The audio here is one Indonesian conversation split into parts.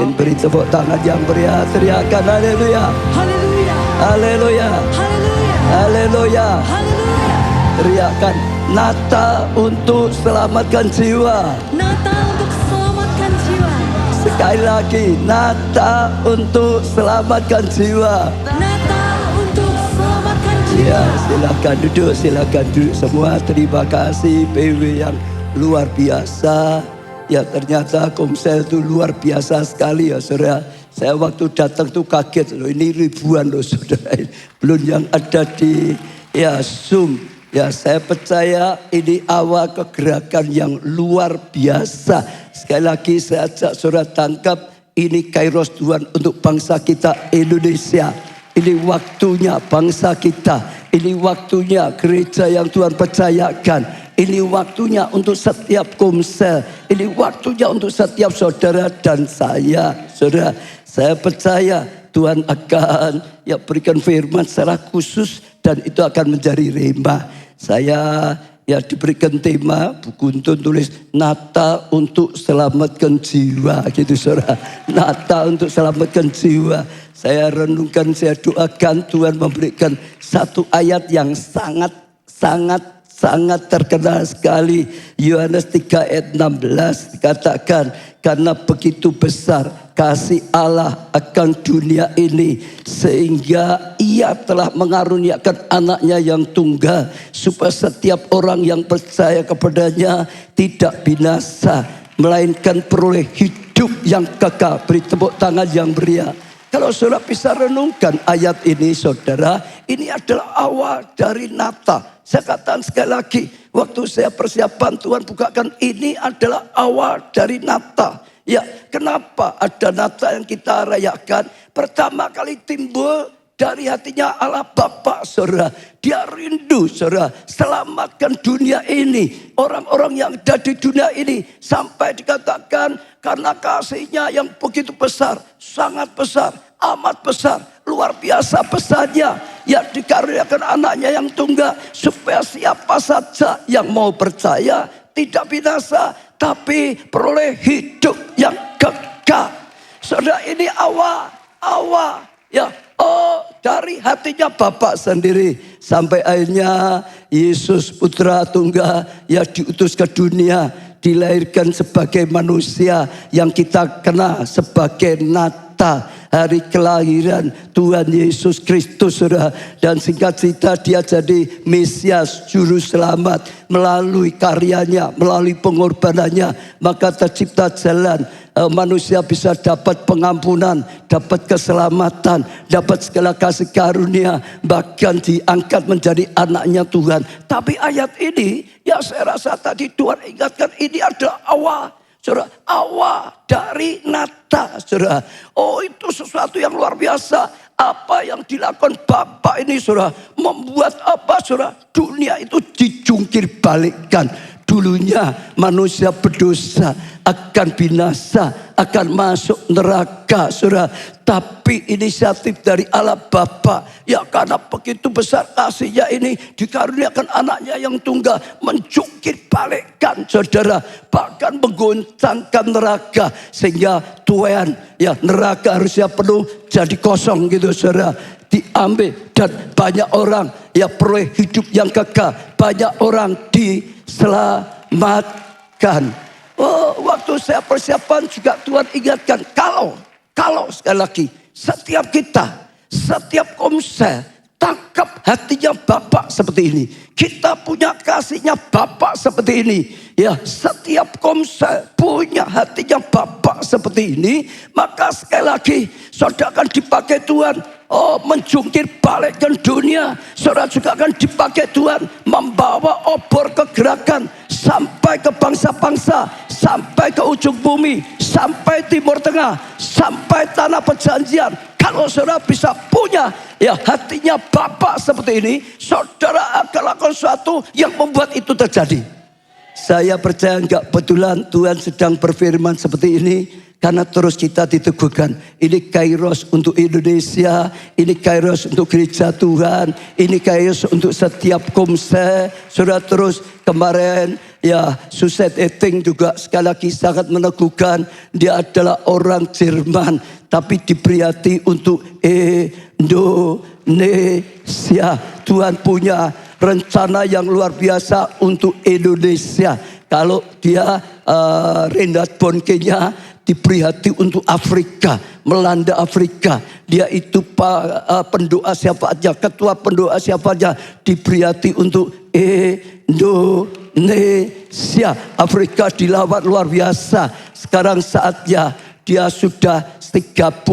Beri tepuk tangan yang meriah, teriakan haleluya. Haleluya. Haleluya. Haleluya. Haleluya. Haleluya. Teriakan Natal untuk selamatkan jiwa. Natal untuk selamatkan jiwa. Sekali lagi, Natal untuk selamatkan jiwa. Natal untuk selamatkan jiwa. Ya, silakan duduk semua. Terima kasih PW yang luar biasa. Ya, ternyata Komsel itu luar biasa sekali ya saudara. Saya waktu datang tuh kaget loh, ini ribuan loh saudara. Belum yang ada di Zoom. Ya, saya percaya ini awal kegerakan yang luar biasa. Sekali lagi saya ajak saudara tangkap, ini Kairos Tuhan untuk bangsa kita Indonesia. Ini waktunya bangsa kita. Ini waktunya gereja yang Tuhan percayakan. Ini waktunya untuk setiap Komsel. Ini waktunya untuk setiap saudara dan saya. Saudara, saya percaya Tuhan akan berikan firman secara khusus. Dan itu akan menjadi rema. Saya diberikan tema, Bu Guntun tulis Natal untuk selamatkan jiwa. Gitu saudara. Natal untuk selamatkan jiwa. Saya renungkan, saya doakan Tuhan memberikan satu ayat yang sangat terkenal sekali. Yohanes 3 ayat 16 dikatakan, karena begitu besar kasih Allah akan dunia ini sehingga ia telah mengaruniakan anaknya yang tunggal supaya setiap orang yang percaya kepadanya tidak binasa melainkan peroleh hidup yang kekal. Beri tepuk tangan yang meriah. Kalau saudara bisa renungkan ayat ini saudara, ini adalah awal dari Natal. Saya katakan sekali lagi, waktu saya persiapan Tuhan bukakan, ini adalah awal dari Natal. Ya, kenapa ada Natal yang kita rayakan? Pertama kali timbul dari hatinya Allah Bapa, saudara. Dia rindu, saudara, selamatkan dunia ini. Orang-orang yang ada di dunia ini. Sampai dikatakan karena kasihnya yang begitu besar, sangat besar, amat besar, luar biasa besarnya. Ya, dikaruniakan anaknya yang tunggal. Supaya siapa saja yang mau percaya tidak binasa, tapi peroleh hidup yang kekal. Saudara, ini awal. Ya, dari hatinya Bapak sendiri. Sampai akhirnya Yesus putra tunggal diutus ke dunia. Dilahirkan sebagai manusia yang kita kenal sebagai Natal. Hari kelahiran Tuhan Yesus Kristus, saudara. Dan singkat cerita dia jadi Mesias, juru selamat. Melalui karyanya, melalui pengorbanannya, maka tercipta jalan. Manusia bisa dapat pengampunan, dapat keselamatan, dapat segala kasih karunia, bahkan diangkat menjadi anaknya Tuhan. Tapi ayat ini, saya rasa tadi Tuhan ingatkan, ini adalah awal. Saudara, awal dari Natal, saudara. Itu sesuatu yang luar biasa. Apa yang dilakukan Bapak ini, saudara, membuat apa, saudara? Dunia itu dijungkir balikkan. Dulunya manusia berdosa akan binasa, akan masuk neraka, saudara. Tapi inisiatif dari Allah Bapa, karena begitu besar kasihnya ini, dikaruniakan anaknya yang tunggal, menjungkir balikkan, saudara. Bahkan menggoncangkan neraka, sehingga Tuhan, neraka harusnya penuh, jadi kosong gitu, saudara. Diambil dan banyak orang peroleh hidup yang kekal. Banyak orang diselamatkan. Waktu saya persiapan juga Tuhan ingatkan, kalau sekali lagi setiap kita, setiap Komsel tangkap hatinya Bapak seperti ini. Kita punya kasihnya Bapak seperti ini. Setiap Komsel punya hatinya Bapak seperti ini. Maka sekali lagi saudara akan dipakai Tuhan menjungkir balikkan dunia. Saudara juga akan dipakai Tuhan membawa obor kegerakan sampai ke bangsa-bangsa, sampai ke ujung bumi, sampai Timur Tengah, sampai tanah perjanjian. Kalau saudara bisa punya hatinya Bapak seperti ini, saudara akan lakukan sesuatu yang membuat itu terjadi. Saya percaya enggak betulan Tuhan sedang berfirman seperti ini. Karena terus kita diteguhkan. Ini kairos untuk Indonesia. Ini kairos untuk gereja Tuhan. Ini kairos untuk setiap komsel. Saudara, terus kemarin ya Suset Eting juga sekali lagi sangat meneguhkan. Dia adalah orang Jerman. Tapi diberkati untuk Indonesia. Tuhan punya rencana yang luar biasa untuk Indonesia. Kalau dia Reinhard Bonnke-nya diberkati untuk Afrika, melanda Afrika. Dia itu pendoa siapa aja, ketua pendoa siapa aja, diberkati untuk Indonesia. Afrika dilawat luar biasa. Sekarang saatnya dia sudah 30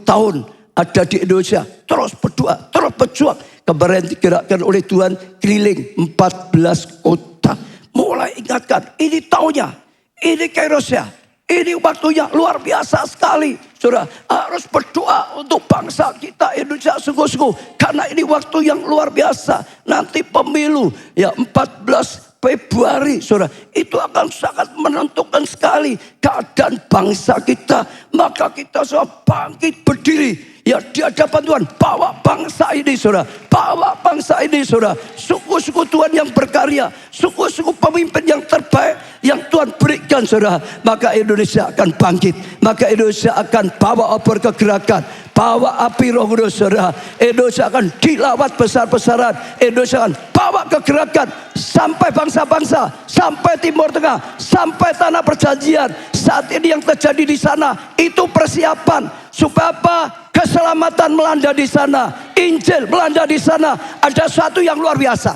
tahun ada di Indonesia. Terus berdoa, terus berjuang. Kemarin digerakkan oleh Tuhan keliling 14 kota. Mulai ingatkan, ini tahunnya, ini kairosnya, ini waktunya luar biasa sekali. Saudara harus berdoa untuk bangsa kita Indonesia sungguh-sungguh. Karena ini waktu yang luar biasa. Nanti pemilu ya 14 Februari, saudara, itu akan sangat menentukan sekali keadaan bangsa kita. Maka kita harus bangkit berdiri. Ya di hadapan Tuhan, bawa bangsa ini saudara. Bawa bangsa ini saudara. Sungguh-sungguh Tuhan yang berkarya. Sungguh-sungguh pemimpin yang terbaik yang Tuhan berikan saudara. Maka Indonesia akan bangkit. Maka Indonesia akan bawa obor kegerakan. Bawa api Roh Kudus saudara. Indonesia akan dilawat besar-besaran. Indonesia akan bawa kegerakan. Sampai bangsa-bangsa. Sampai Timur Tengah. Sampai tanah perjanjian. Saat ini yang terjadi di sana. Itu persiapan. Supaya apa? Keselamatan melanda di sana, Injil melanda di sana, ada sesuatu yang luar biasa.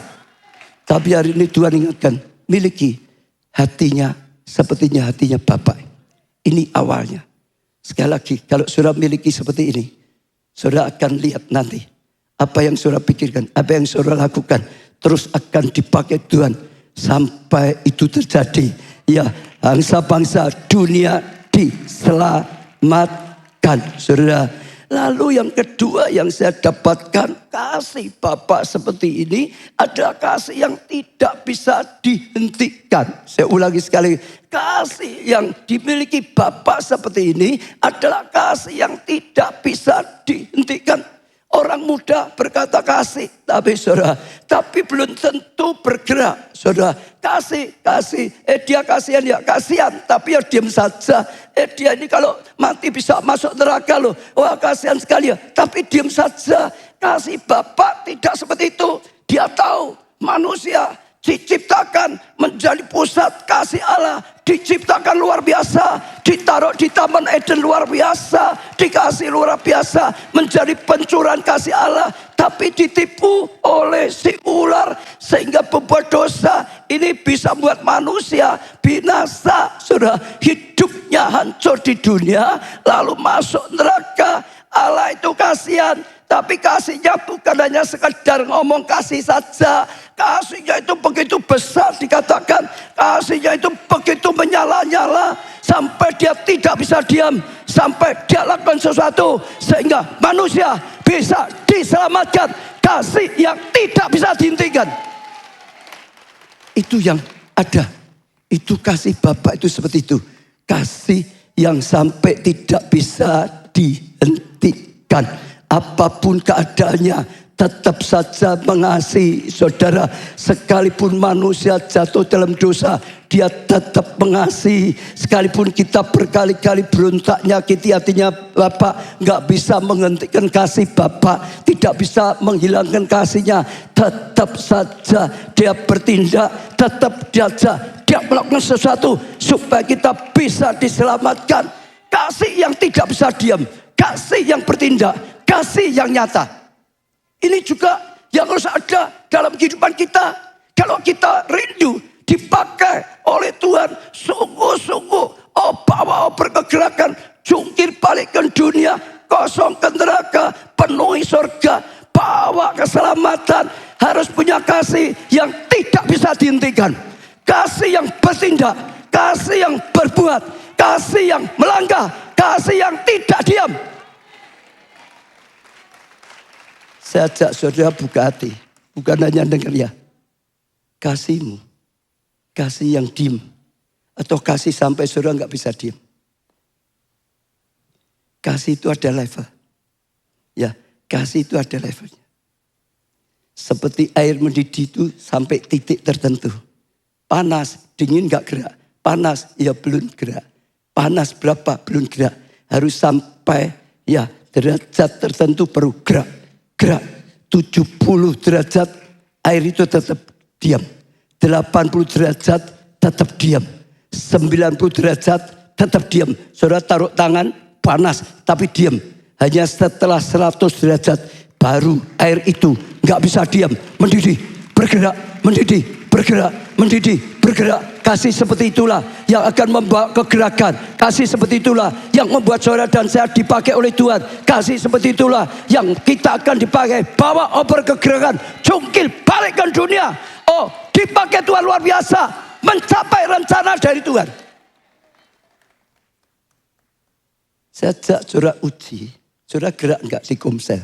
Tapi hari ini Tuhan ingatkan, miliki hatinya sepertinya hatinya Bapak. Ini awalnya. Sekali lagi, kalau saudara miliki seperti ini, saudara akan lihat nanti apa yang saudara pikirkan, apa yang saudara lakukan, terus akan dipakai Tuhan sampai itu terjadi. Ya, bangsa-bangsa dunia diselamatkan, saudara. Lalu yang kedua yang saya dapatkan, kasih Bapak seperti ini adalah kasih yang tidak bisa dihentikan. Saya ulangi sekali, kasih yang dimiliki Bapak seperti ini adalah kasih yang tidak bisa dihentikan. Orang muda berkata kasih, tapi saudara, tapi belum tentu bergerak. Saudara, kasih, dia kasihan ya kasihan, tapi ya diam saja. Dia ini kalau mati bisa masuk neraka loh. Wah kasihan sekali ya, tapi diam saja. Kasih Bapak tidak seperti itu. Dia tahu manusia diciptakan menjadi pusat kasih Allah, diciptakan luar biasa, ditaruh di Taman Eden luar biasa, dikasih luar biasa, menjadi pencurahan kasih Allah, tapi ditipu oleh si ular sehingga berbuat dosa. Ini bisa membuat manusia binasa, sudah hidupnya hancur di dunia, lalu masuk neraka. Allah itu kasihan, tapi kasihnya bukan hanya sekedar ngomong kasih saja. Kasihnya itu begitu besar, dikatakan kasihnya itu begitu menyala-nyala sampai dia tidak bisa diam, sampai dia lakukan sesuatu sehingga manusia bisa diselamatkan. Kasih yang tidak bisa dihentikan. Itu yang ada. Itu kasih Bapak itu seperti itu. Kasih yang sampai tidak bisa dihentikan. Apapun keadaannya, tetap saja mengasihi saudara. Sekalipun manusia jatuh dalam dosa, dia tetap mengasihi. Sekalipun kita berkali-kali berontak nyakiti hatinya Bapak, gak bisa menghentikan kasih Bapak, tidak bisa menghilangkan kasihnya. Tetap saja dia bertindak, tetap saja dia melakukan sesuatu supaya kita bisa diselamatkan. Kasih yang tidak bisa diam, kasih yang bertindak, kasih yang nyata. Ini juga yang harus ada dalam kehidupan kita. Kalau kita rindu dipakai oleh Tuhan, sungguh-sungguh bawa berkegerakan, jungkir balikkan dunia, kosongkan neraka, penuhi surga, bawa keselamatan. Harus punya kasih yang tidak bisa dihentikan, kasih yang bertindak, kasih yang berbuat, kasih yang melangkah, kasih yang tidak diam. Saya ajak saudara buka hati, bukan hanya dengar ya. Kasihmu, kasih yang diem, atau kasih sampai saudara nggak bisa diem. Kasih itu ada level. Ya, kasih itu ada levelnya. Seperti air mendidih itu sampai titik tertentu. Panas, dingin gak gerak. Panas, ya belum gerak. Panas berapa, belum gerak. Harus sampai ya derajat tertentu baru gerak. Gerak. 70 derajat air itu tetap diam. 80 derajat tetap diam. 90 derajat tetap diam. Saudara taruh tangan, panas tapi diam. Hanya setelah 100 derajat baru air itu nggak bisa diam, mendidih, bergerak, mendidih, bergerak, mendidih, bergerak. Kasih seperti itulah yang akan membawa kegerakan. Kasih seperti itulah yang membuat saudara dan saya dipakai oleh Tuhan. Kasih seperti itulah yang kita akan dipakai. Bawa oper kegerakan, cungkil, balikkan dunia. Oh, dipakai Tuhan luar biasa, mencapai rencana dari Tuhan. Sejak saudara uji, saudara gerak enggak di Komsel?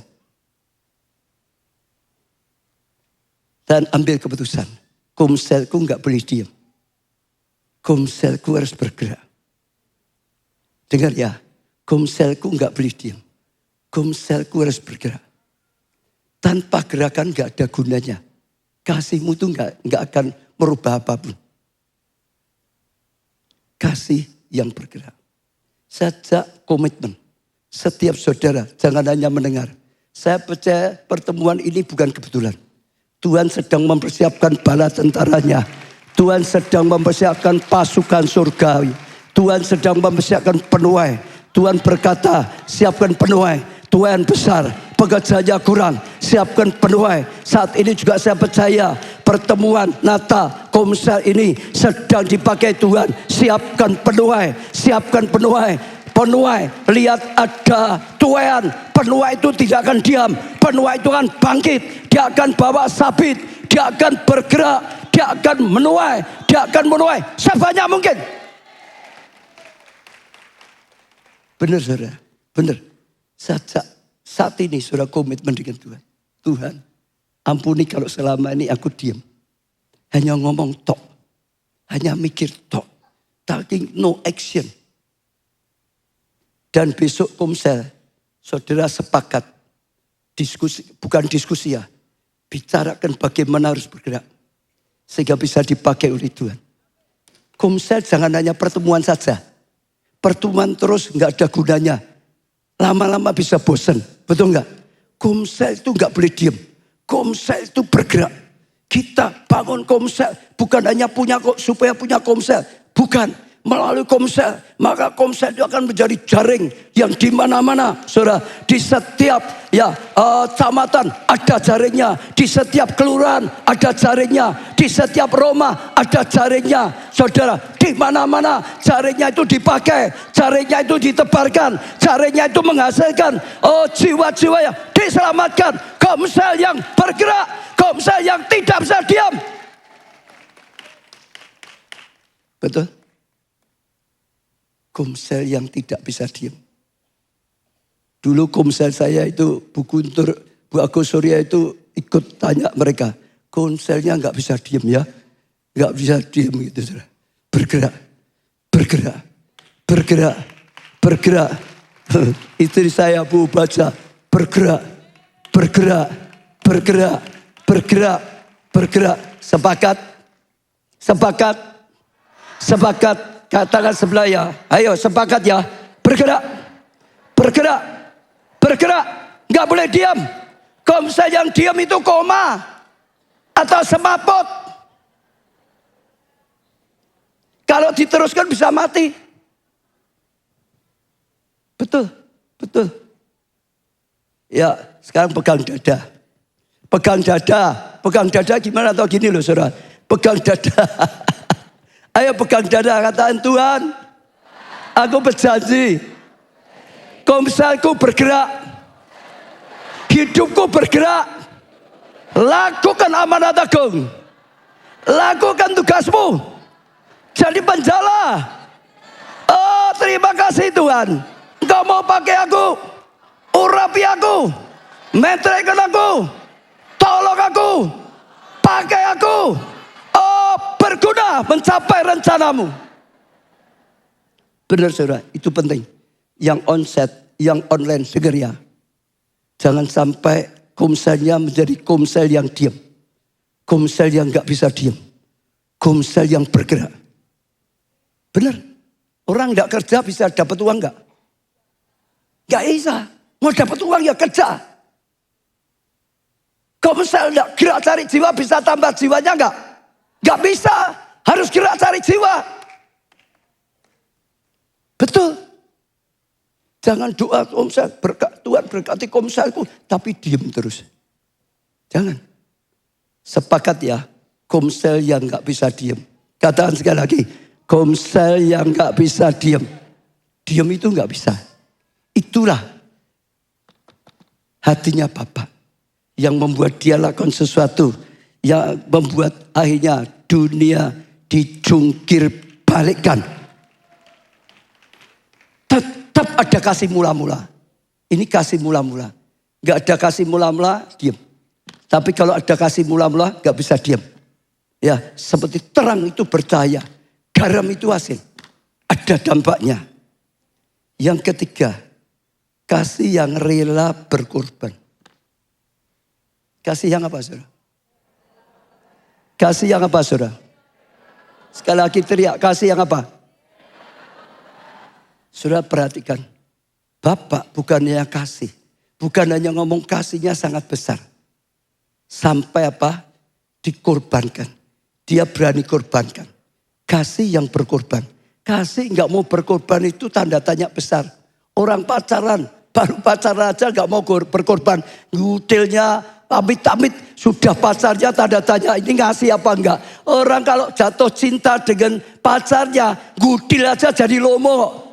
Dan ambil keputusan. Komselku enggak boleh diam. Komselku harus bergerak. Dengar ya, komselku enggak boleh diam. Komselku harus bergerak. Tanpa gerakan enggak ada gunanya. Kasihmu itu enggak akan merubah apapun. Kasih yang bergerak. Sejak komitmen. Setiap saudara jangan hanya mendengar. Saya percaya pertemuan ini bukan kebetulan. Tuhan sedang mempersiapkan bala tentaranya. Tuhan sedang mempersiapkan pasukan surgawi. Tuhan sedang mempersiapkan penuai. Tuhan berkata, siapkan penuai. Tuhan besar, pekerjaannya kurang. Siapkan penuai. Saat ini juga saya percaya pertemuan Nata Komsel ini sedang dipakai Tuhan. Siapkan penuai. Siapkan penuai. Penuai, lihat ada tuaian. Penuai itu tidak akan diam. Penuai itu akan bangkit. Dia akan bawa sabit. Dia akan bergerak. Dia akan menuai. Dia akan menuai sebanyak mungkin. Benar saudara, benar. Saat ini saudara komitmen dengan Tuhan. Tuhan, ampuni kalau selama ini aku diam. Hanya ngomong tok. Hanya mikir tok. Talking no action. Dan besok Komsel, saudara sepakat. Diskusi, bukan diskusi ya. Bicarakan bagaimana harus bergerak. Sehingga bisa dipakai oleh Tuhan. Komsel jangan hanya pertemuan saja. Pertemuan terus nggak ada gunanya. Lama-lama bisa bosan. Betul nggak? Komsel itu nggak boleh diam. Komsel itu bergerak. Kita bangun Komsel. Bukan hanya punya supaya punya Komsel. Bukan. Melalui Komsel, maka Komsel itu akan menjadi jaring yang di mana-mana, saudara. Di setiap kecamatan ada jaringnya, di setiap kelurahan ada jaringnya, di setiap rumah ada jaringnya, saudara. Di mana-mana jaringnya itu dipakai, jaringnya itu ditebarkan, jaringnya itu menghasilkan jiwa-jiwa yang diselamatkan. Komsel yang bergerak, Komsel yang tidak bisa diam. Betul? Komsel yang tidak bisa diam. Dulu Komsel saya itu Bu Guntur, Bu Agus Surya itu ikut tanya mereka. Komselnya nggak bisa diam ya. Nggak bisa diam gitu. Saudara. Bergerak, bergerak, bergerak, bergerak. Istri saya Bu baca, bergerak, bergerak, bergerak, bergerak, bergerak. Sepakat, sepakat, sepakat. Katakan sebelah ya. Ayo sepakat ya. Bergerak. Bergerak. Bergerak. Gak boleh diam. Komsel yang diam itu koma. Atau semaput. Kalau diteruskan bisa mati. Betul. Betul. Ya sekarang pegang dada. Pegang dada. Pegang dada gimana atau gini loh saudara. Pegang dada. Ayo pegang dada, katakan Tuhan, aku berjanji, Komselku bergerak, hidupku bergerak, lakukan amanat agung, lakukan tugasmu, jadi penjala. Oh terima kasih Tuhan, Engkau mau pakai aku, urapi aku, menteraikan aku, tolong aku, pakai aku. Berguna mencapai rencanamu. Benar saudara, itu penting. Yang onset yang online. Dengar ya. Jangan sampai komselnya menjadi komsel yang diam. Komsel yang gak bisa diam. Komsel yang bergerak. Benar. Orang gak kerja bisa dapat uang gak? Gak bisa. Mau dapat uang ya kerja. Komsel gak gerak cari jiwa bisa tambah jiwanya gak? Gak bisa. Harus gerak cari jiwa. Betul. Jangan doa komsel, Tuhan berkati komselku, tapi diam terus. Jangan. Sepakat ya, komsel yang gak bisa diam. Katakan sekali lagi, komsel yang gak bisa diam. Diam itu gak bisa. Itulah hatinya Bapa yang membuat dia lakukan sesuatu yang membuat akhirnya dunia dijungkir balikkan. Tetap ada kasih mula-mula. Ini kasih mula-mula. Gak ada kasih mula-mula, diam. Tapi kalau ada kasih mula-mula, gak bisa diam. Ya, seperti terang itu bercahaya. Garam itu hasil. Ada dampaknya. Yang ketiga, kasih yang rela berkorban. Kasih yang apa, saudara? Kasih yang apa, saudara? Sekali lagi teriak, kasih yang apa? Saudara perhatikan, Bapak bukannya kasih. Bukan hanya ngomong kasihnya sangat besar. Sampai apa? Dikorbankan. Dia berani korbankan. Kasih yang berkorban. Kasih nggak mau berkorban itu tanda tanya besar. Orang pacaran, baru pacaran aja nggak mau berkorban. Ngutilnya, amit-amit, sudah pacarnya tanda tanya ini ngasih apa enggak. Orang kalau jatuh cinta dengan pacarnya, ngudil aja jadi lomo.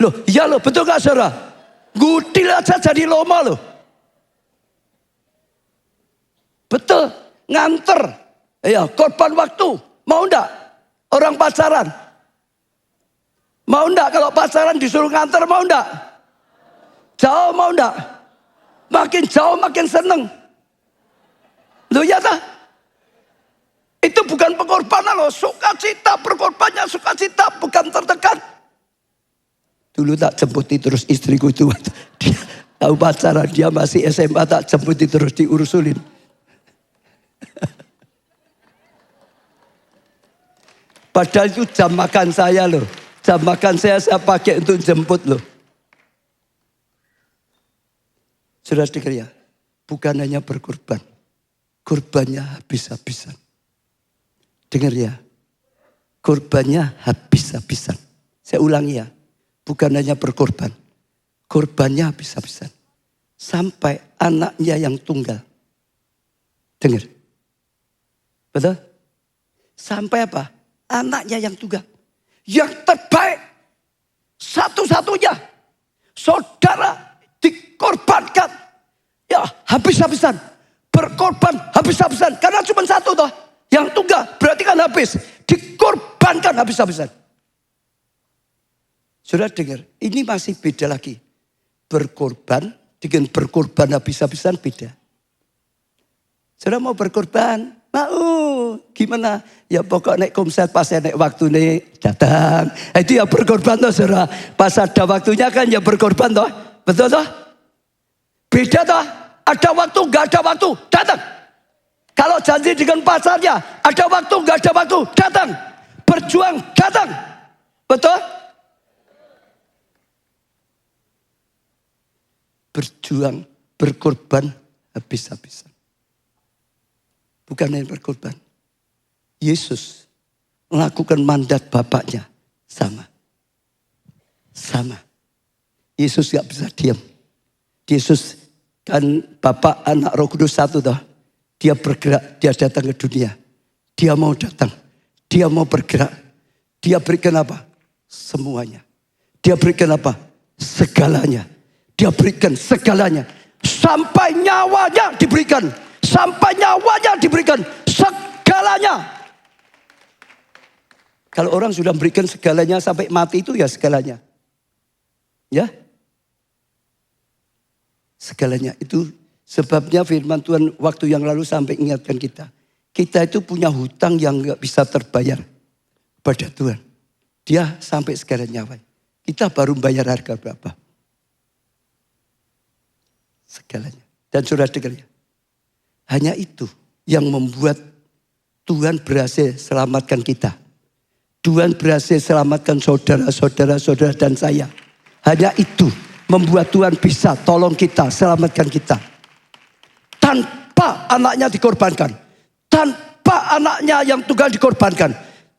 Loh, iya loh, betul gak saudara? Ngudil aja jadi lomo loh. Betul, nganter. Ya, korban waktu. Mau enggak? Orang pacaran. Mau enggak kalau pacaran disuruh nganter, mau enggak? Jauh mau enggak? Makin jauh makin seneng. Loh ya tak? Itu bukan pengorbanan loh. Sukacita, berkorbannya sukacita, bukan tertekan. Dulu tak jemputi terus istriku itu. Dia tahu pacaran, dia masih SMA tak jemputi terus diurusulin. Padahal itu jam makan saya loh. Jam makan saya pakai untuk jemput loh. Sudah dengar ya? Bukan hanya berkorban. Korbannya habis-habisan. Dengar ya? Korbannya habis-habisan. Saya ulangi ya. Bukan hanya berkorban. Korbannya habis-habisan. Sampai anaknya yang tunggal. Dengar. Betul? Sampai apa? Anaknya yang tunggal. Yang terbaik. Satu-satunya. Saudara dikorbankan. Ya habis-habisan. Berkorban habis-habisan. Karena cuma satu toh. Yang tunggal berarti kan habis. Dikorbankan habis-habisan. Saudara dengar, ini masih beda lagi. Berkorban dengan berkorban habis-habisan beda. Saudara mau berkorban? Mau. Gimana? Ya pokok naik komsel pas naik waktu nih datang. Itu ya berkorban toh saudara. Pas ada waktunya kan ya berkorban toh. Betul toh? Beda toh? Ada waktu gak ada waktu datang. Kalau janji dengan pacarnya ada waktu gak ada waktu datang. Berjuang datang. Betul? Berjuang, berkorban habis-habisan. Bukan hanya berkorban. Yesus melakukan mandat Bapaknya sama. Sama. Yesus gak bisa diam. Yesus kan Bapak, Anak, Roh Kudus satu toh. Dia bergerak, dia datang ke dunia. Dia mau datang. Dia mau bergerak. Dia berikan apa? Semuanya. Dia berikan apa? Segalanya. Dia berikan segalanya. Sampai nyawanya diberikan. Sampai nyawanya diberikan. Segalanya. Kalau orang sudah memberikan segalanya sampai mati itu ya segalanya. Ya. Segalanya itu sebabnya firman Tuhan waktu yang lalu sampai ingatkan kita. Kita itu punya hutang yang gak bisa terbayar pada Tuhan. Dia sampai segalanya. Kita baru bayar harga berapa? Segalanya. Dan saudara dengar ya. Hanya itu yang membuat Tuhan berhasil selamatkan kita. Tuhan berhasil selamatkan saudara dan saya. Hanya itu membuat Tuhan bisa tolong kita, selamatkan kita. Tanpa anaknya dikorbankan. Tanpa anaknya yang tunggal dikorbankan.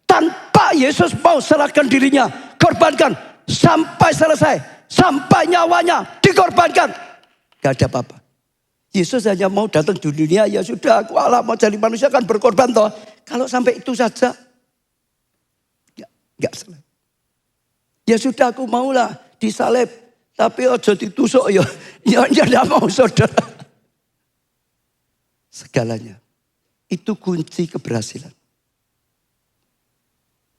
Tanpa Yesus mau serahkan dirinya, korbankan. Sampai selesai. Sampai nyawanya dikorbankan. Gak ada apa-apa. Yesus hanya mau datang di dunia, ya sudah, aku Allah mau jadi manusia kan berkorban toh. Kalau sampai itu saja, enggak salah. Ya sudah, aku maulah disalib, tapi ojo ditusuk ya. Ya enggak mau saudara. Segalanya. Itu kunci keberhasilan.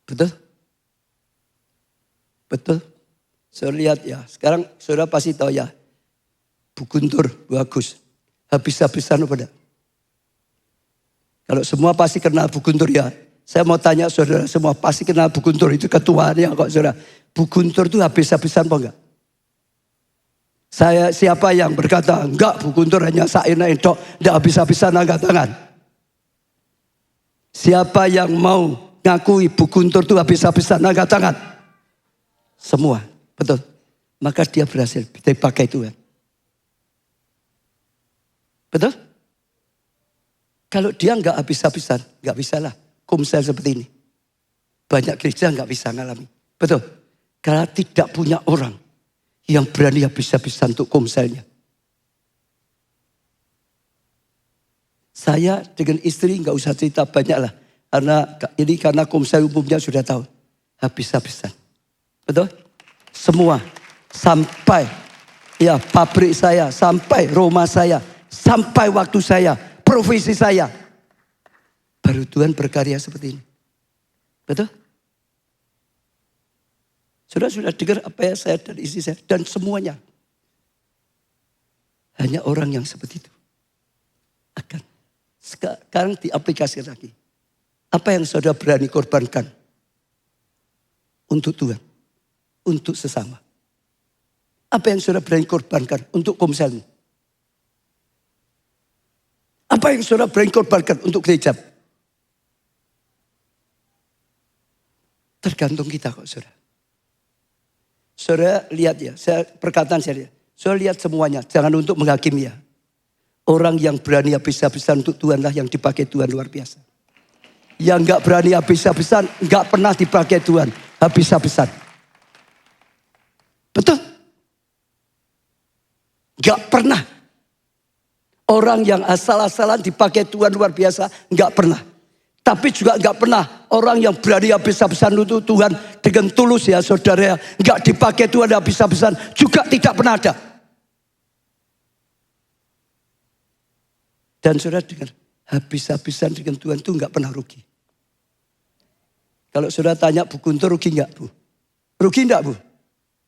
Betul? Betul? Saudara lihat ya, sekarang saudara pasti tahu ya. Bu Guntur, Bu Agus. Habis-habisan apa enggak? Kalau semua pasti kenal Bu Guntur ya. Saya mau tanya saudara semua pasti kenal Bu Guntur. Itu ketuanya kok saudara. Bu Guntur itu habis-habisan apa enggak? Siapa yang berkata enggak Bu Guntur hanya saina entok. Enggak habis-habisan angkat tangan. Siapa yang mau ngakui Bu Guntur itu habis-habisan angkat tangan? Semua. Betul. Maka dia berhasil dipakai Tuhan. Betul? Kalau dia nggak habis-habisan, nggak bisa lah komsel seperti ini. Banyak gereja nggak bisa ngalami. Betul? Karena tidak punya orang yang berani habis-habisan untuk komselnya. Saya dengan istri nggak usah cerita banyak lah. Karena komsel umumnya sudah tahu. Habis-habisan. Betul? Semua. Sampai ya pabrik saya, sampai rumah saya. Sampai waktu saya, profesi saya. Baru Tuhan berkarya seperti ini. Betul? Sudah dengar apa ya saya dan istri saya. Dan semuanya. Hanya orang yang seperti itu. Akan. Sekarang diaplikasikan lagi. Apa yang saudara berani korbankan? Untuk Tuhan. Untuk sesama. Apa yang saudara berani korbankan untuk komselmu? Apa yang saudara berani korbankan untuk gereja? Tergantung kita kok saudara. Saudara lihat ya, perkataan saya lihat. Saudara lihat semuanya, jangan untuk menghakimi ya. Orang yang berani habis-habisan untuk Tuhan lah yang dipakai Tuhan luar biasa. Yang gak berani habis-habisan, gak pernah dipakai Tuhan habis-habisan. Betul? Gak pernah. Orang yang asal-asalan dipakai Tuhan luar biasa, enggak pernah. Tapi juga enggak pernah orang yang berani habis-habisan untuk Tuhan dengan tulus ya saudara. Enggak dipakai Tuhan habis-habisan, juga tidak pernah ada. Dan saudara dengar, habis-habisan dengan Tuhan itu enggak pernah rugi. Kalau saudara tanya Bu Guntur rugi enggak Bu? Rugi enggak Bu?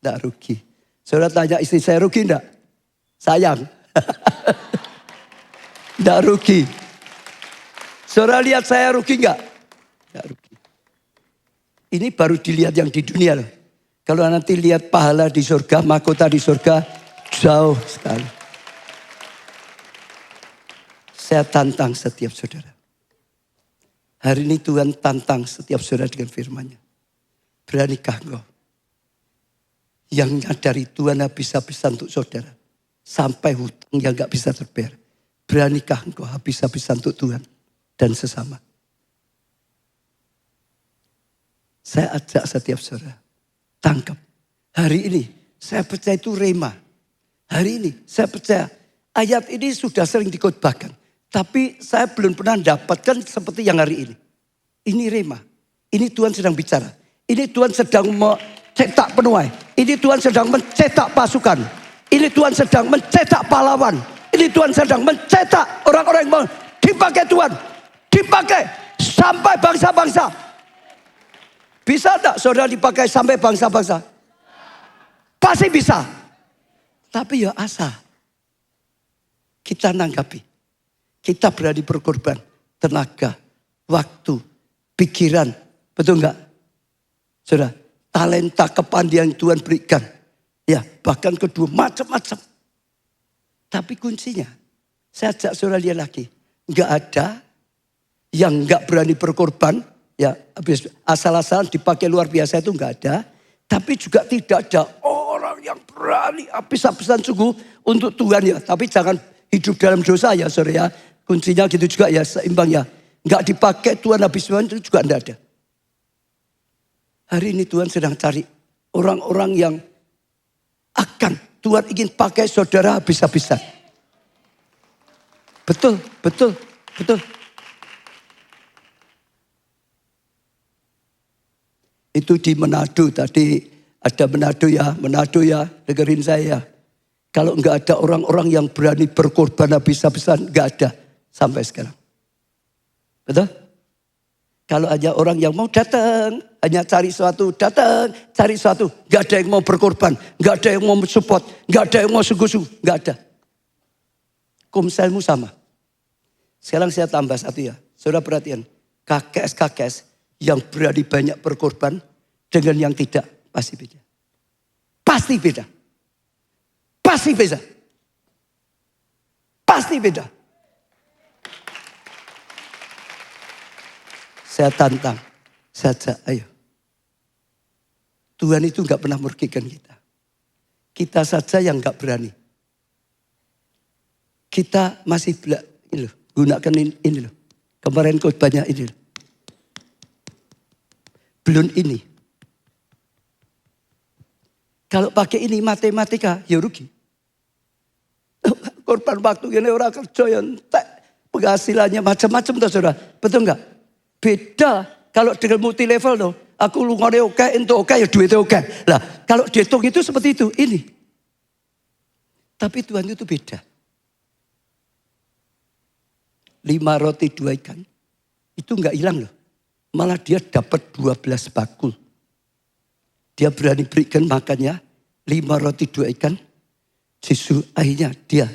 Enggak rugi. Saudara tanya istri saya rugi enggak? Sayang. Tidak rugi. Saudara lihat saya rugi enggak? Tidak rugi. Ini baru dilihat yang di dunia loh. Kalau nanti lihat pahala di surga, mahkota di surga, jauh sekali. Saya tantang setiap saudara. Hari ini Tuhan tantang setiap saudara dengan firman-Nya. Beranikah engkau? Yang nyadari Tuhan habis-habisan untuk saudara. Sampai hutang yang gak bisa terbayar. Beranikah engkau habis-habisan untuk Tuhan dan sesama? Saya ajak setiap saudara, tangkap. Hari ini saya percaya itu rema. Hari ini saya percaya ayat ini sudah sering dikhotbahkan. Tapi saya belum pernah dapatkan seperti yang hari ini. Ini rema. Ini Tuhan sedang bicara. Ini Tuhan sedang mencetak penuai. Ini Tuhan sedang mencetak pasukan. Ini Tuhan sedang mencetak pahlawan. Ini Tuhan sedang mencetak orang-orang yang dipakai Tuhan. Dipakai sampai bangsa-bangsa. Bisa enggak saudara dipakai sampai bangsa-bangsa? Pasti bisa. Tapi ya asa. Kita nanggapi. Kita berani berkorban. Tenaga, waktu, pikiran. Betul enggak? Saudara, talenta kepandaian Tuhan berikan. Ya, bahkan kedua macam-macam. Tapi kuncinya, saya ajak saudara lihat lagi. Enggak ada yang enggak berani berkorban. Ya, habis asal-asalan dipakai luar biasa itu enggak ada. Tapi juga tidak ada orang yang berani habis-habisan sungguh untuk Tuhan ya. Tapi jangan hidup dalam dosa ya saudara ya. Kuncinya gitu juga ya, seimbang ya. Enggak dipakai Tuhan habis-habisan itu juga enggak ada. Hari ini Tuhan sedang cari orang-orang yang akan Tuhan ingin pakai saudara habis-habisan. Betul, betul, betul. Itu di Manado tadi, ada Manado ya, dengerin saya. Kalau enggak ada orang-orang yang berani berkorban habis-habisan, enggak ada sampai sekarang. Betul? Kalau hanya orang yang mau datang, hanya cari sesuatu, datang, cari sesuatu. Enggak ada yang mau berkorban, enggak ada yang mau support, enggak ada yang mau sungguh-sungguh, enggak ada. Komselmu sama. Sekarang saya tambah satu ya. Saudara perhatian. KKS yang berani banyak berkorban dengan yang tidak pasti beda. Pasti beda. Pasti beda. Pasti beda. Saya tantang. Saja, ayo. Tuhan itu enggak pernah merugikan kita. Kita saja yang enggak berani. Kita masih ini loh, gunakan ini loh. Kemarin khotbahnya ini loh. Belum ini. Kalau pakai ini matematika, ya rugi. Korban waktu ini orang kerja yang penghasilannya macam-macam tuh saudara. Betul enggak? Beda kalau dengan multi level tuh. Aku lungone oke, untuk oke ya duitnya oke. Lah kalau dihitung itu seperti itu, ini. Tapi Tuhan itu beda. 5 roti 2 ikan. Itu enggak hilang loh. Malah dia dapat 12 bakul. Dia berani berikan makannya 5 roti 2 ikan. Justru akhirnya dia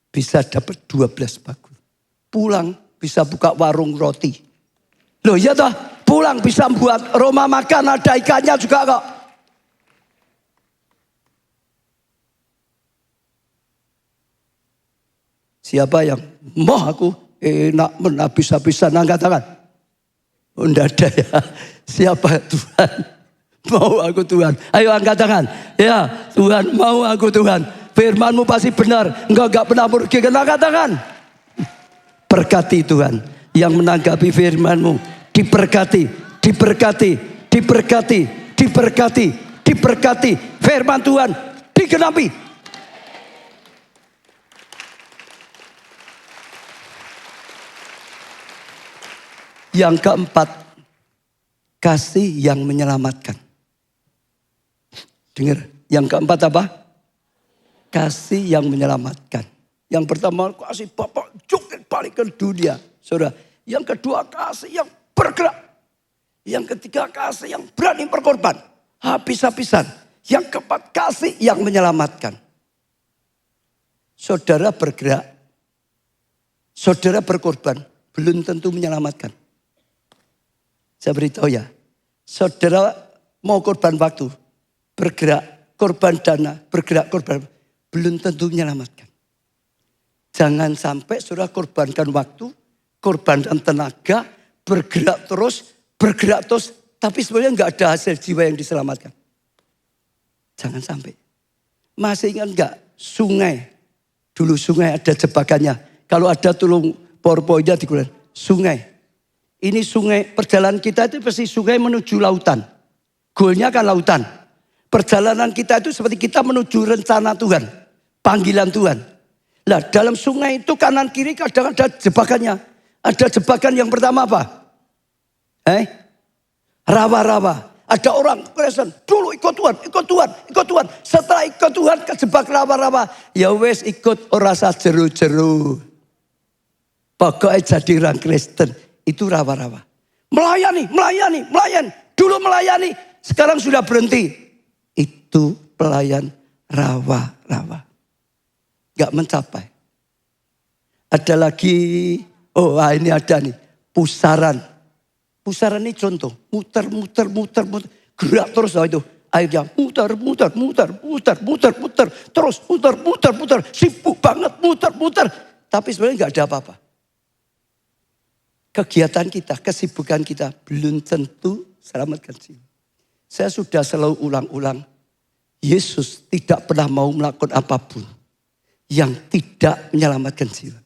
bisa dapat 12 bakul. Pulang bisa buka warung roti. Loh iya toh, pulang bisa buat rumah makan ada ikannya juga kok. Siapa yang mau aku enak menhabis-habisan angkat tangan? Oh, enggak ada ya. Siapa Tuhan? Mau aku Tuhan. Ayo angkat tangan. Ya Tuhan mau aku Tuhan. Firman-Mu pasti benar. Engkau enggak pernah merugikan. Angkat tangan. Berkati Tuhan. Yang menanggapi firman-Mu. Diberkati. Diberkati. Diberkati. Diberkati. Diberkati. Firman Tuhan digenapi. Yang keempat, kasih yang menyelamatkan. Dengar, yang keempat apa? Kasih yang menyelamatkan. Yang pertama, kasih Bapak jungkir balik ke dunia. Saudara, yang kedua, kasih yang bergerak. Yang ketiga, kasih yang berani berkorban. Habis-habisan. Yang keempat, kasih yang menyelamatkan. Saudara bergerak. Saudara berkorban. Belum tentu menyelamatkan. Saya beritahu ya, saudara mau korban waktu, bergerak, korban dana, bergerak, korban, belum tentu menyelamatkan. Jangan sampai saudara korbankan waktu, korbankan tenaga, bergerak terus, tapi sebenarnya enggak ada hasil jiwa yang diselamatkan. Jangan sampai. Masih ingat enggak sungai? Dulu sungai ada jebakannya. Kalau ada tolong PowerPoint-nya digunakan. Sungai. Ini sungai, perjalanan kita itu pasti sungai menuju lautan. Goalnya kan lautan. Perjalanan kita itu seperti kita menuju rencana Tuhan. Panggilan Tuhan. Nah dalam sungai itu kanan kiri kadang ada jebakannya. Ada jebakan yang pertama apa? Rawa-rawa. Ada orang Kristen, dulu ikut Tuhan. Setelah ikut Tuhan kejebak rawa-rawa. Ya wes ikut rasa jeru-jeru. Pokoknya jadi orang Kristen. Itu rawa-rawa. Melayani. Dulu melayani, sekarang sudah berhenti. Itu pelayan rawa-rawa. Gak mencapai. Ada lagi, ini ada nih. Pusaran. Pusaran ini contoh. Muter. Gerak terus itu. Akhirnya muter. Terus muter. Sibuk banget muter. Tapi sebenarnya nggak ada apa-apa. Kegiatan kita, kesibukan kita belum tentu selamatkan jiwa. Saya sudah selalu ulang-ulang. Yesus tidak pernah mau melakukan apapun yang tidak menyelamatkan jiwa.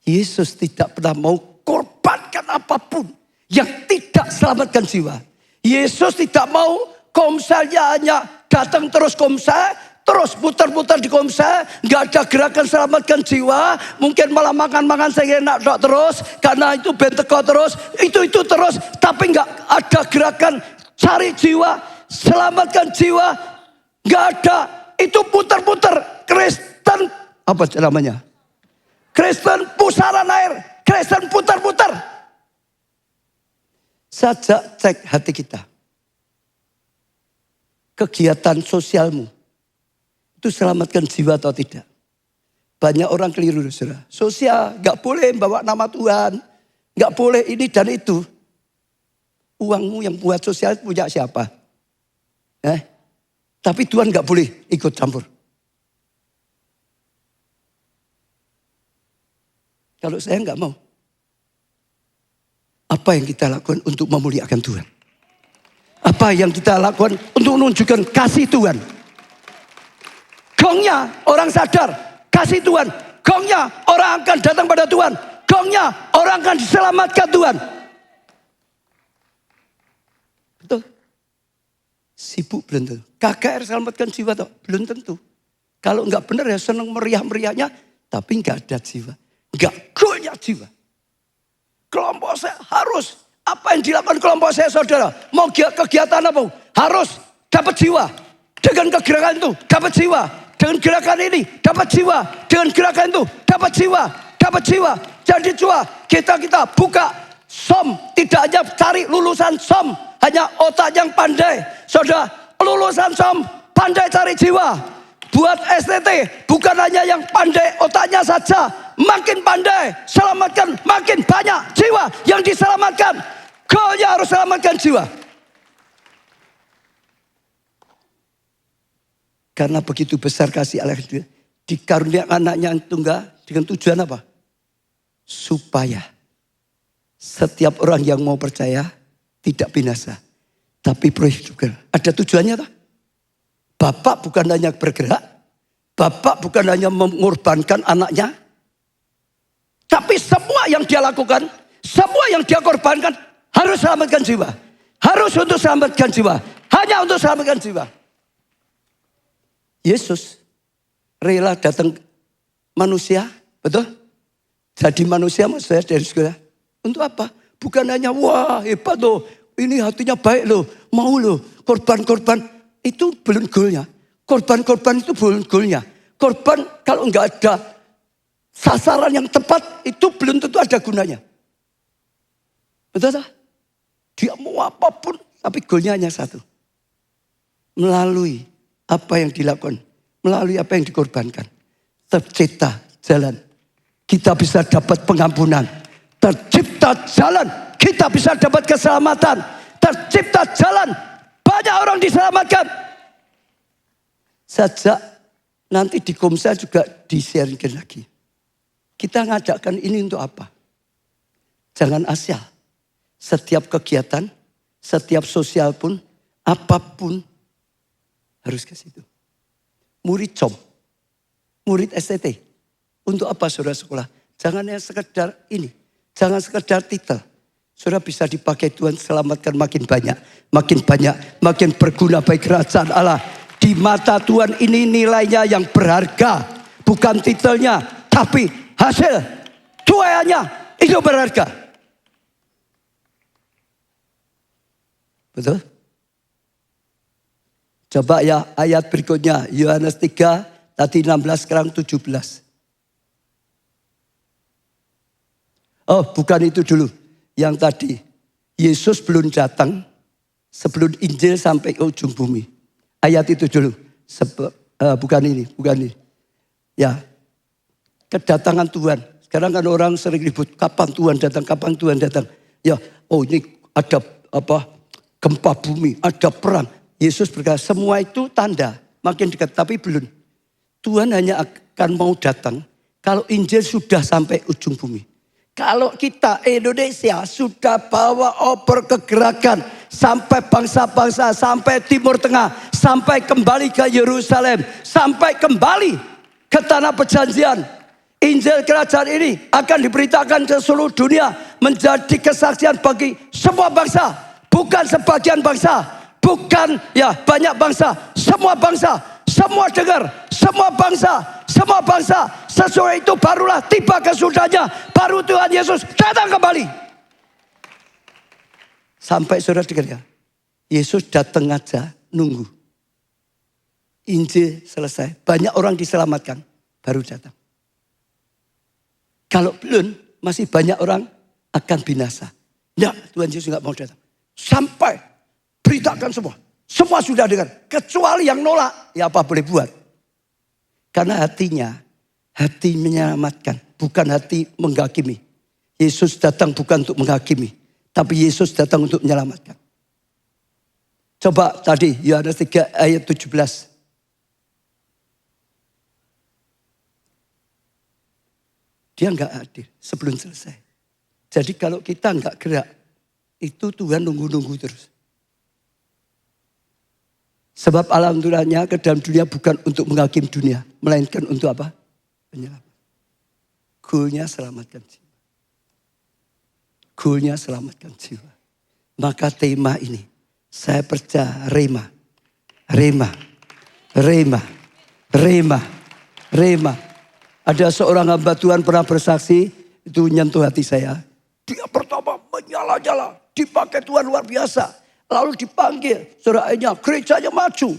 Yesus tidak pernah mau korbankan apapun yang tidak selamatkan jiwa. Yesus tidak mau komselnya hanya datang terus komsel, terus putar-putar di komsel, nggak ada gerakan selamatkan jiwa, mungkin malah makan seenak terus, karena itu benteko terus, itu terus, tapi nggak ada gerakan cari jiwa, selamatkan jiwa, nggak ada. Itu putar-putar Kristen apa namanya? Kristen pusaran air, Kristen putar-putar. Saja cek hati kita. Kegiatan sosialmu itu selamatkan jiwa atau tidak? Banyak orang keliru, saudara. Sosial gak boleh bawa nama Tuhan, gak boleh ini dan itu. Uangmu yang buat sosial punya siapa? Tapi Tuhan gak boleh ikut campur. Kalau saya gak mau, apa yang kita lakukan untuk memuliakan Tuhan? Apa yang kita lakukan untuk menunjukkan kasih Tuhan? Gongnya orang sadar kasih Tuhan. Gongnya orang akan datang pada Tuhan. Gongnya orang akan diselamatkan Tuhan. Betul? Sibuk belum tentu. KKR selamatkan jiwa toh? Belum tentu. Kalau enggak benar ya senang meriah-meriahnya. Tapi enggak ada jiwa. Enggak gongnya jiwa. Kelompok saya harus. Apa yang dilakukan kelompok saya saudara? Mau kegiatan apa? Harus dapat jiwa. Dengan kegerakan itu dapat jiwa. Dengan gerakan ini dapat jiwa. Dengan gerakan itu dapat jiwa. Dapat jiwa. Jadi jiwa kita buka SOM. Tidak hanya cari lulusan SOM. Hanya otak yang pandai. Saudara, lulusan SOM pandai cari jiwa. Buat STT bukan hanya yang pandai otaknya saja. Makin pandai selamatkan makin banyak jiwa yang diselamatkan. Kau yang harus selamatkan jiwa. Karena begitu besar kasih Allah dikaruniakan anaknya yang tunggal dengan tujuan apa? Supaya setiap orang yang mau percaya tidak binasa, tapi berhidup. Ada tujuannya tak? Bapak bukan hanya bergerak, Bapak bukan hanya mengorbankan anaknya, tapi semua yang dia lakukan, semua yang dia korbankan harus selamatkan jiwa. Harus untuk selamatkan jiwa. Hanya untuk selamatkan jiwa. Yesus rela datang manusia, betul? Jadi manusia maksudnya dari segala. Untuk apa? Bukan hanya wah hebat loh, ini hatinya baik loh, mau loh, korban-korban. Itu belum goalnya. Korban-korban itu belum goalnya. Korban kalau enggak ada sasaran yang tepat itu belum tentu ada gunanya. Betul tak? Dia mau apapun tapi goalnya hanya satu. Melalui apa yang dilakukan, melalui apa yang dikorbankan, tercipta jalan. Kita bisa dapat pengampunan. Tercipta jalan, kita bisa dapat keselamatan. Tercipta jalan, banyak orang diselamatkan. Sejak nanti di Komsel juga di-sharingkan lagi. Kita ngajakkan ini untuk apa? Jangan asal. Setiap kegiatan, setiap sosial pun, apapun harus ke situ. Murid COM, murid STT. Untuk apa saudara sekolah? Jangan yang sekedar ini. Jangan sekedar titel. Saudara bisa dipakai Tuhan selamatkan makin banyak. Makin banyak, makin berguna bagi kerajaan Allah. Di mata Tuhan ini nilainya yang berharga. Bukan titelnya, tapi hasil tuayannya itu berharga. Betul? Coba ya ayat berikutnya. Yohanes 3, tadi 16, sekarang 17. Oh bukan itu dulu. Yang tadi. Yesus belum datang sebelum Injil sampai ke ujung bumi. Ayat itu dulu. Bukan ini. Ya. Kedatangan Tuhan. Sekarang kan orang sering ribut. Kapan Tuhan datang? Kapan Tuhan datang? Ya. Oh ini ada apa? Gempa bumi. Ada perang. Yesus berkata, semua itu tanda makin dekat, tapi belum. Tuhan hanya akan mau datang kalau Injil sudah sampai ujung bumi. Kalau kita Indonesia sudah bawa obor kegerakan sampai bangsa-bangsa, sampai Timur Tengah, sampai kembali ke Yerusalem, sampai kembali ke tanah perjanjian. Injil kerajaan ini akan diberitakan ke seluruh dunia, menjadi kesaksian bagi semua bangsa, bukan sebagian bangsa, bukan ya banyak bangsa, semua dengar, semua bangsa, sesuai itu barulah tiba kesudahnya, baru Tuhan Yesus datang kembali. Sampai saudara dengar ya, Yesus datang aja nunggu. Injil selesai, banyak orang diselamatkan, baru datang. Kalau belum, masih banyak orang akan binasa. Nah, Tuhan Yesus nggak mau datang. Sampai beritakan semua. Semua sudah dengar. Kecuali yang nolak, ya apa boleh buat. Karena hatinya, hati menyelamatkan. Bukan hati menghakimi. Yesus datang bukan untuk menghakimi. Tapi Yesus datang untuk menyelamatkan. Coba tadi, Yohanes 3 ayat 17. Dia enggak hadir sebelum selesai. Jadi kalau kita enggak gerak, itu Tuhan nunggu-nunggu terus. Sebab alam Tuhannya ke dalam dunia bukan untuk menghakimi dunia, melainkan untuk apa? Penyelamat. Goalnya selamatkan jiwa. Goalnya selamatkan jiwa. Maka tema ini, saya percaya rema. Ada seorang hamba Tuhan pernah bersaksi, itu nyentuh hati saya. Dia pertama menyala-nyala, dipakai Tuhan luar biasa. Lalu dipanggil, saudaranya, gerejanya makin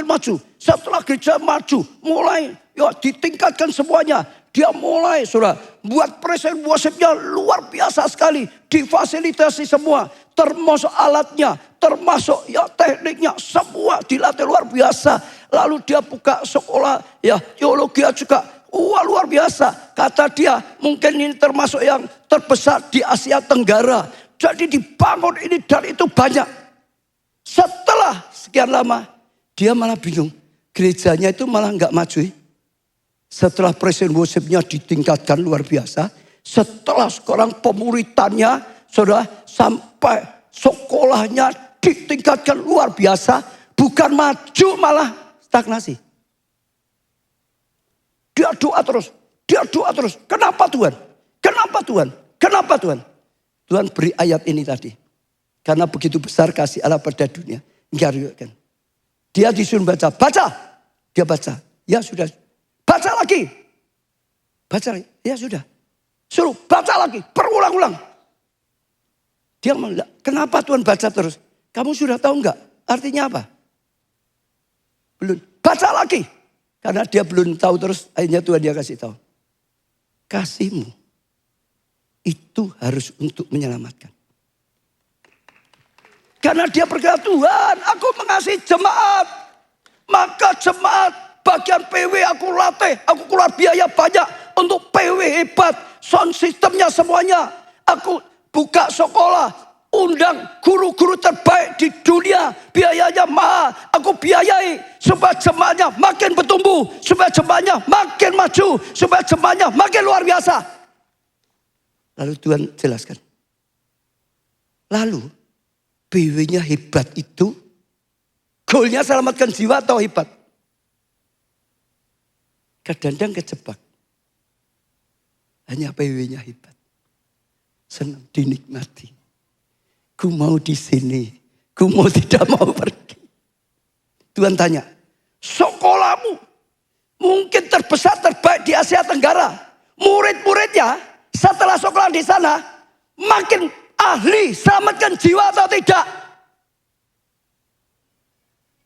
maju. Setelah gereja maju, mulai ya ditingkatkan semuanya. Dia mulai, saudara, buat present worship-nya luar biasa sekali. Difasilitasi semua, termasuk alatnya, termasuk ya tekniknya, semua dilatih luar biasa. Lalu dia buka sekolah, ya teologi juga, wah luar biasa. Kata dia, mungkin ini termasuk yang terbesar di Asia Tenggara. Jadi dibangun ini dan itu banyak. Setelah sekian lama, dia malah bingung. Gerejanya itu malah nggak maju. Setelah present worship-nya ditingkatkan luar biasa. Setelah sekarang pemuritannya, saudara, sampai sekolahnya ditingkatkan luar biasa. Bukan maju malah stagnasi. Dia doa terus. Kenapa Tuhan? Tuhan beri ayat ini tadi. Karena begitu besar kasih Allah pada dunia. Dia disuruh baca. Dia baca. Ya sudah. Baca lagi. Ya sudah. Suruh baca lagi. Berulang-ulang. Dia bilang, kenapa Tuhan baca terus? Kamu sudah tahu enggak? Artinya apa? Belum. Baca lagi. Karena dia belum tahu terus. Akhirnya Tuhan dia kasih tahu. Kasihmu itu harus untuk menyelamatkan. Karena dia berkata, Tuhan, aku mengasihi jemaat. Maka jemaat bagian PW aku latih. Aku keluar biaya banyak untuk PW hebat. Sound systemnya semuanya. Aku buka sekolah. Undang guru-guru terbaik di dunia. Biayanya mahal. Aku biayai. Supaya jemaatnya makin bertumbuh. Supaya jemaatnya makin maju. Supaya jemaatnya makin luar biasa. Lalu Tuhan jelaskan. Lalu PW-nya hebat itu. Goalnya selamatkan jiwa atau hebat? Kadang-kadang kejebak. Hanya PW-nya hebat. Senang dinikmati. Ku mau di sini. Ku mau tidak mau pergi. Tuhan tanya. Sekolahmu mungkin terbesar terbaik di Asia Tenggara. Murid-muridnya setelah sekolah di sana makin ahli selamatkan jiwa atau tidak?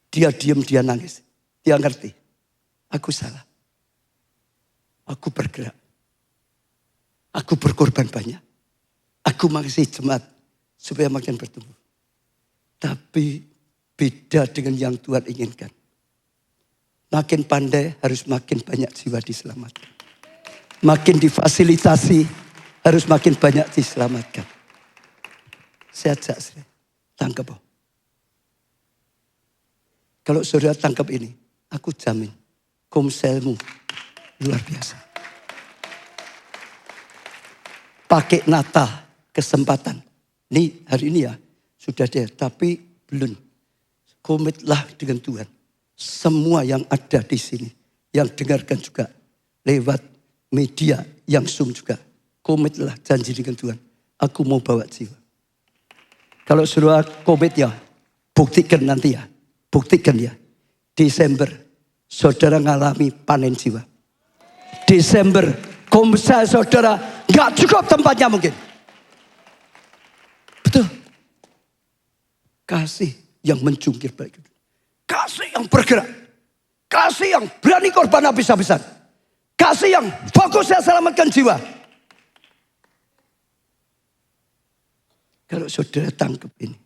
Dia diam, dia nangis. Dia ngerti. Aku salah. Aku bergerak. Aku berkorban banyak. Aku mengasihi jemaat supaya makin bertumbuh. Tapi beda dengan yang Tuhan inginkan. Makin pandai harus makin banyak jiwa diselamatkan. Makin difasilitasi harus makin banyak diselamatkan. Saya ajak, Tangkap. Kalau saudara tangkap ini, aku jamin komselmu luar biasa. Pakai nata kesempatan. Nih hari ini ya sudah ada, tapi belum. Komitlah dengan Tuhan. Semua yang ada di sini, yang dengarkan juga lewat media yang Zoom juga. Komitlah janji dengan Tuhan. Aku mau bawa jiwa. Kalau saudara komit ya, buktikan nanti ya. Buktikan ya. Desember, saudara ngalami panen jiwa. Desember, komsel saudara gak cukup tempatnya mungkin. Betul. Kasih yang menjungkir balik. Kasih yang bergerak. Kasih yang berani korban habis-habisan. Kasih yang fokusnya selamatkan jiwa. Kalau saudara tangkap ini.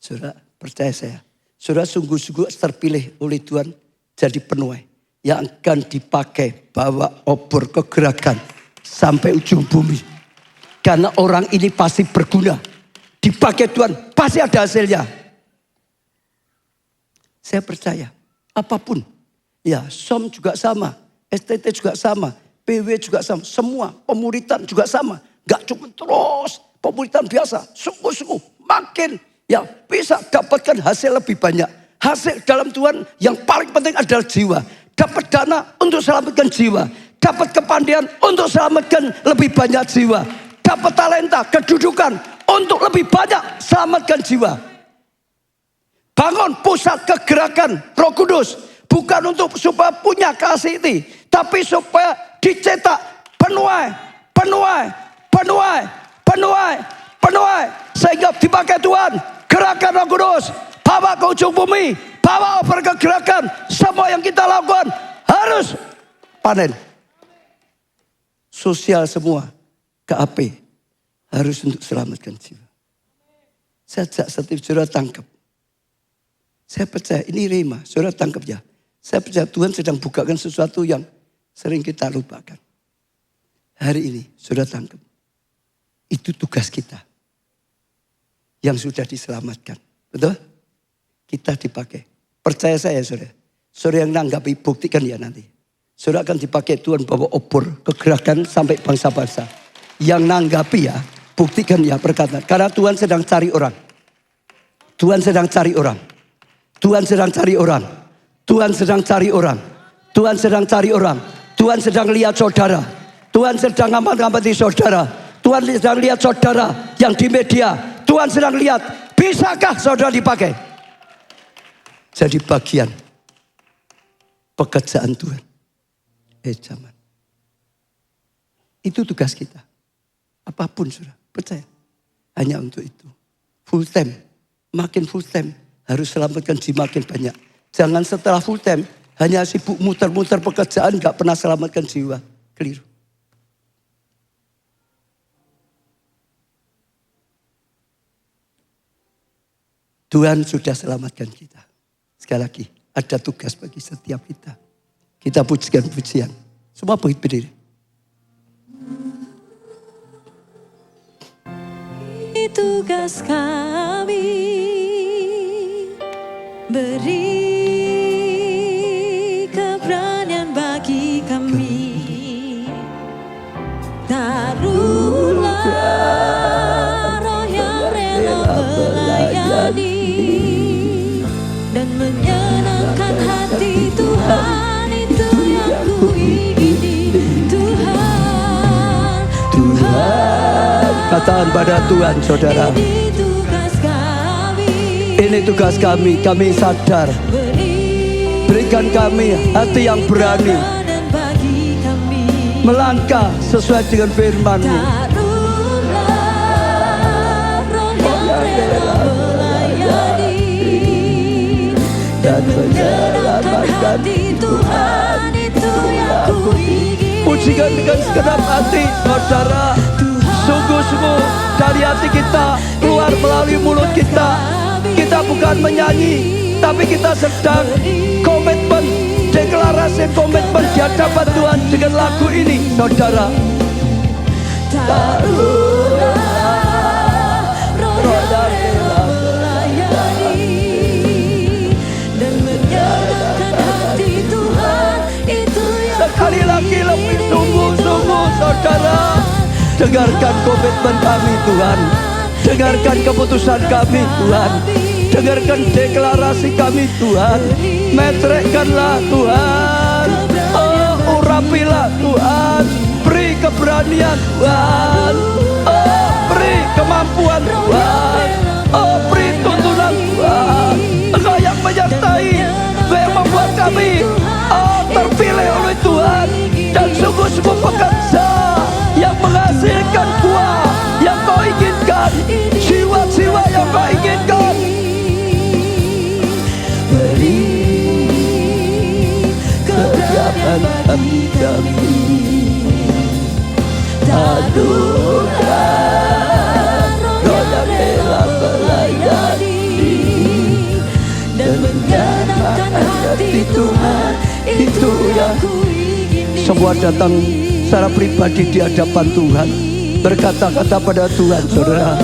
Saudara percaya saya. Saudara sungguh-sungguh terpilih oleh Tuhan jadi penuai. Yang akan dipakai bawa obor kegerakan sampai ujung bumi. Karena orang ini pasti berguna. Dipakai Tuhan pasti ada hasilnya. Saya percaya apapun. Ya SOM juga sama. STT juga sama. PW juga sama. Semua pemuritan juga sama. Gak cuma terus pemuritan biasa. Sungguh-sungguh makin ya bisa dapatkan hasil lebih banyak. Hasil dalam Tuhan yang paling penting adalah jiwa. Dapat dana untuk selamatkan jiwa. Dapat kepandaian untuk selamatkan lebih banyak jiwa. Dapat talenta, kedudukan untuk lebih banyak selamatkan jiwa. Bangun pusat kegerakan Roh Kudus. Bukan untuk supaya punya kasih ini. Tapi supaya dicetak penuai. Sehingga dipakai Tuhan. Gerakan Roh Kudus, bawa ke ujung bumi, bawa over kegerakan. Semua yang kita lakukan harus panen. Sosial semua, KAP, harus untuk selamatkan jiwa. Saya ajak setiap saudara tangkap. Saya percaya ini rema, saudara tangkap ya. Saya percaya Tuhan sedang bukakan sesuatu yang sering kita lupakan. Hari ini saudara tangkap. Itu tugas kita. Yang sudah diselamatkan. Betul? Kita dipakai. Percaya saya saudara. Saudara yang nanggapi buktikan ya nanti. Saudara akan dipakai Tuhan bawa obor kegerakan sampai bangsa-bangsa. Yang nanggapi ya. Buktikan ya perkataan. Karena Tuhan sedang cari orang. Tuhan sedang cari orang. Tuhan sedang cari orang. Tuhan sedang cari orang. Tuhan sedang cari orang. Tuhan sedang lihat saudara. Tuhan sedang ngamati saudara. Tuhan sedang lihat saudara yang di media. Tuhan sedang lihat, bisakah saudara dipakai? Jadi bagian pekerjaan Tuhan. Zaman. Itu tugas kita. Apapun saudara, percaya. Hanya untuk itu. Full time, makin full time. Harus selamatkan jiwa makin banyak. Jangan setelah full time, hanya sibuk muter-muter pekerjaan, gak pernah selamatkan jiwa. Keliru. Tuhan sudah selamatkan kita. Sekali lagi, ada tugas bagi setiap kita. Kita pujikan pujian. Semua berdiri. Tugas kami beri keberanian bagi kami. Taruhlah roh yang rela melayani dan menyenangkan hati Tuhan, itu yang ku ingini. Tuhan, Katakan pada Tuhan saudara. ini tugas kami. Ini tugas kami. Kami sadar. Berikan kami hati yang berani Bagi kami. melangkah sesuai dengan firman-Mu. Taruhlah roh yang rela melayani dan menyenangkan hati Tuhan, itu yang ku ingini. Pujikan dengan segenap hati saudara. Sungguh-sungguh dari hati kita keluar melalui mulut kita. Kita bukan menyanyi, tapi kita sedang komitmen, deklarasi komitmen di hadapan Tuhan dengan lagu ini saudara. Taruhlah roh yang rela Dengarkan komitmen kami Tuhan. Dengarkan keputusan kami Tuhan. Dengarkan deklarasi kami Tuhan. Metrekkanlah Tuhan. Oh, urapilah Tuhan. Beri keberanian Tuhan. Oh, beri kemampuan Tuhan. Oh, beri tuntunan Tuhan. Engkau yang menyertai, Engkau yang membuat kami terpilih oleh Tuhan dan sungguh-sungguh bekerja yang menghasilkan buah yang kau inginkan, jiwa-jiwa yang kau inginkan. Beri kesiapan hati kami, anugerah Roh yang rela melayani dan menyenangkan hati Tuhan. Itu yang semua datang secara pribadi di hadapan Tuhan, berkata-kata pada Tuhan. Saudara,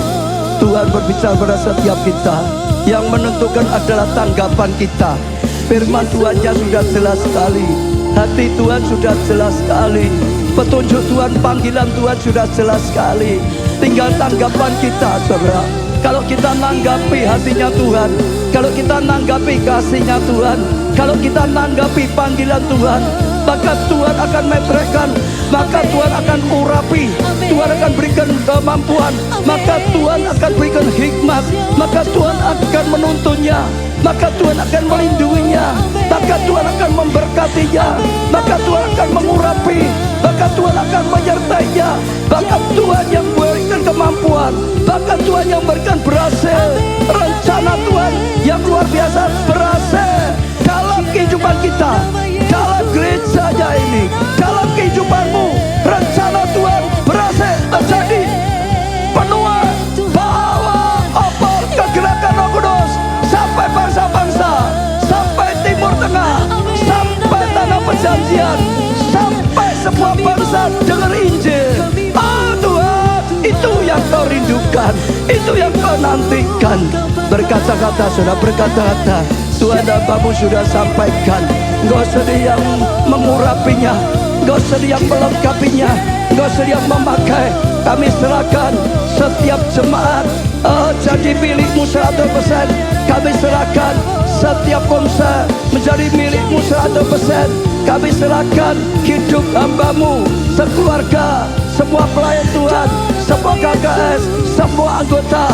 Tuhan berbicara pada setiap kita. Yang menentukan adalah tanggapan kita. Firman Tuhannya sudah jelas sekali, hati Tuhan sudah jelas sekali, petunjuk Tuhan, panggilan Tuhan sudah jelas sekali. Tinggal tanggapan kita, saudara. Kalau kita nanggapi hatinya Tuhan, kalau kita nanggapi kasihnya Tuhan, kalau kita nanggapi panggilan Tuhan, maka Tuhan akan metrekkan, maka Tuhan akan urapi, Tuhan akan berikan kemampuan, maka Tuhan akan berikan hikmat, maka Tuhan akan menuntunnya, maka Tuhan akan melindunginya, maka Tuhan akan memberkatinya, maka Tuhan akan mengurapi, maka Tuhan akan menyertainya, maka Tuhan yang berikan kemampuan, maka Tuhan yang berikan berhasil. Rencana Tuhan yang luar biasa berhasil dalam kehidupan kita, dalam gerejanya ini, dalam kehidupanmu. Rencana Tuhan berhasil terjadi. Penuhan bawa obor kegerakan Roh Kudus sampai bangsa-bangsa, sampai Timur Tengah, sampai tanah perjanjian, sampai semua bangsa dengar Injil. Oh Tuhan, itu yang kau rindukan, itu yang kau nantikan. Berkata-kata, sudah berkata-kata, Tuhan hambamu sudah sampaikan. Engkau sedia yang mengurapinya, Engkau sedia yang melengkapinya, Engkau sedia yang memakai. Kami serahkan setiap jemaat jadi milikmu 100%. Kami serahkan setiap komsel menjadi milikmu 100%. Kami serahkan hidup hambamu, sekeluarga, semua pelayan Tuhan, semua KKS, semua anggota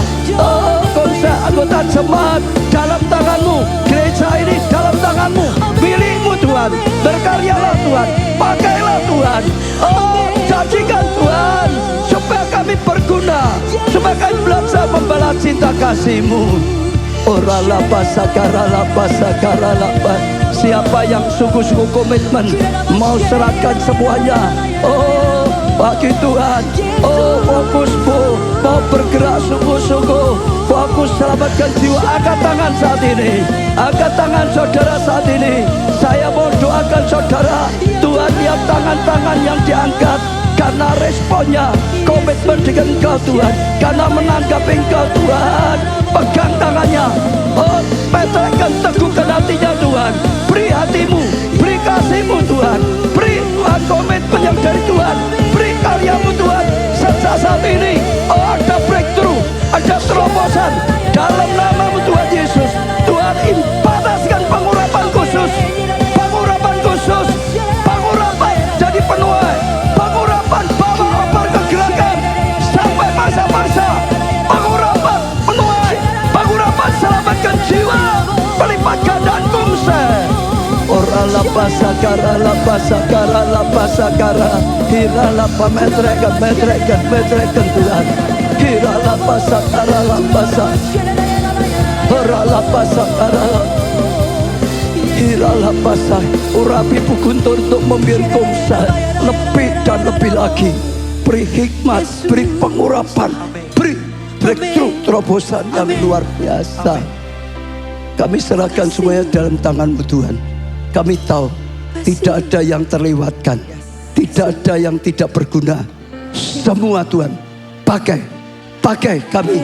komsel, anggota jemaat dalam tanganmu. Gereja ini dalam tanganmu, milikmu Tuhan. Berkaryalah Tuhan, pakailah Tuhan. Oh, jadikan Tuhan supaya kami berguna, supaya kami belajar membalas cinta kasih-Mu. Ora lapa sakara lapa sakara lapa. Siapa yang sungguh-sungguh komitmen mau serahkan semuanya, oh bagi Tuhan, oh fokusmu mau bergerak sungguh-sungguh, fokus selamatkan jiwa. Angkat tangan saat ini, angkat tangan saudara saat ini. Saya mau doakan saudara, Tuhan lihat tangan-tangan yang diangkat karena responnya komitmen dengan Engkau Tuhan, karena menanggapi Engkau Tuhan. Pegang tangannya, oh petekkan, teguhkan hatinya Tuhan. Beri hatimu, beri kasih-Mu Tuhan, beri Tuhan komitmen yang dari Tuhan, beri karya-Mu Tuhan. Sejak saat ini, oh ada breakthrough, ada terobosan dalam nama-Mu Tuhan Yesus. Tuhan impartaskan pengurapan khusus, pengurapan khusus, pengurapan jadi penuai, pengurapan bawa obor kegerakan sampai masa-masa, pengurapan menuai, pengurapan selamatkan jiwa, melipat gandaan kumsel. Ora lapa sakara lapa sakara lapa sakara, hira lapa metrekan metrekan metrekan Tuhan, hira lapa sakara lapa sakara, ora lapa sakara, hira lapa sakara. Urapi pukuntur untuk memimpin kumsel lebih dan lebih lagi. Beri hikmat, beri pengurapan, beri breakthrough, terobosan yang luar biasa. Kami serahkan semuanya dalam tangan-Mu Tuhan. Kami tahu tidak ada yang terlewatkan, tidak ada yang tidak berguna. Semua Tuhan pakai kami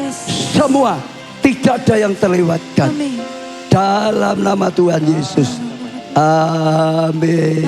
semua, tidak ada yang terlewatkan. Dalam nama Tuhan Yesus, amin.